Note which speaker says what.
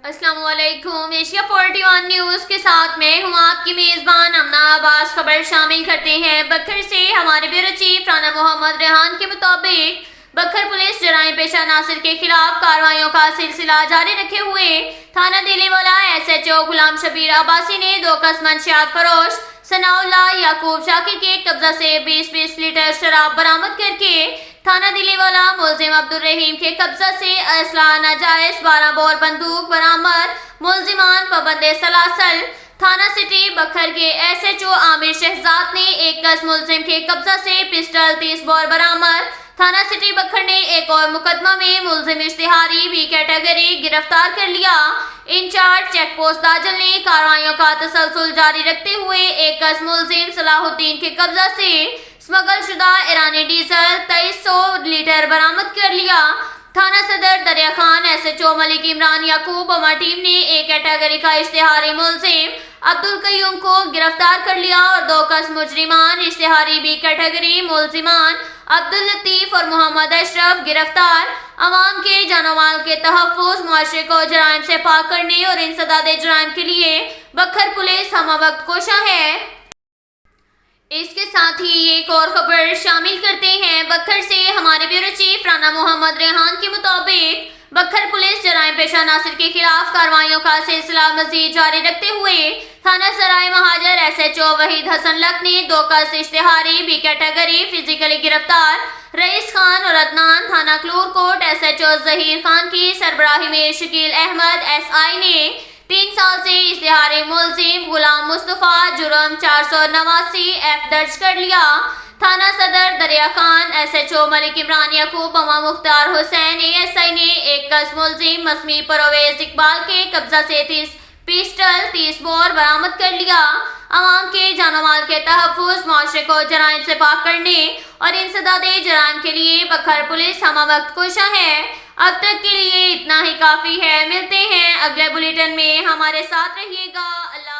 Speaker 1: अस्सलाम वालेकुम। Asia 41 news के साथ मैं हूँ आपकी मेज़बान अमना अब्बास। खबर शामिल करते हैं बखर से। हमारे ब्यूरो चीफ राना मोहम्मद रेहान के मुताबिक बखर पुलिस जराइम पेशा नासिर के खिलाफ कार्रवाइयों का सिलसिला जारी रखे हुए थाना दिलीवाला SHO गुलाम शबीर अब्बासी ने 2 कस मंशियात फरोश सनाउल्लाह याकूब शाकिर के कब्जा से 20-20 लीटर शराब बरामद करके थाना दिलीवाला मुलजिम अब्दुल रहीम के कब्जा से असला नाजायज 12 बोर बंदूक बरामद। मुलजिमान पाबंदे सलासल। थाना सिटी बखर के SHO आमिर शहजाद ने 1 कस मुलजिम के कब्जा से पिस्टल 30 बोर बरामद। थाना सिटी बखर ने एक और मुकदमा में मुलजिम इश्तिहारी B कैटेगरी गिरफ्तार कर लिया। इंचार्ज चेक पोस्ट दाजल ने कार्रवाइयों का तसलसल जारी रखते हुए 1 कस मुलजिम सलाहुद्दीन के कब्जा से स्मगल शुदा ईरानी डीजल 2300 लीटर बरामद कर लिया। थाना सदर दरिया खान SHO मलिक इमरान याकूब अमर टीम ने A कैटेगरी का इश्तिहारी मुलजिम अब्दुल कयूम को गिरफ्तार कर लिया और 2 कस मुजरिमान इश्तिहारी B कैटेगरी मुलजिमान अब्दुल लतीफ और मोहम्मद अशरफ गिरफ्तार। अवाम के जानमाल के तहफ़्फ़ुज़, मुआशरे को जराइम से पाक करने और इंसदादे जराइम के लिए बखर पुलिस हम वक्त कोशा है। इसके साथ ही एक और खबर शामिल करते हैं बखर से। हमारे ब्यूरो चीफ राना मोहम्मद रेहान के मुताबिक बखर पुलिस जराइम पेशा नासिर के खिलाफ कार्रवाइयों का सिलसिला मजीद जारी रखते हुए थाना सराय महाजर SHO वहीद हसन लक ने 2 कस इश्तिहारी B कैटेगरी फिजिकली गिरफ्तार रईस खान और अदनान। थाना क्लूर कोट SHO जहीर खान की सरबराही में शकील अहमद SI ने 3 साल से इश्तिहारी मुलजिम गुलाम मुस्तफ़ा जुर्म 489 F दर्ज कर लिया। थाना सदर दरिया खान SHO मलिक इमरान याकूब अमा मुख्तार हुसैन ASI ने 1 कस मुलजिम मसमी परवेज इकबाल के कब्जा से 30 पिस्टल 30 बोर बरामद कर लिया। अवाम के जानमाल के तहफ़्फ़ुज़, मुआशरे को जराइम से पाक करने और इंसदादे जराइम के लिए बखर पुलिस हम वक्त कोशा है। अब तक के लिए इतना ही काफ़ी है। मिलते हैं अगले बुलेटिन में, हमारे साथ रहिएगा। अल्लाह।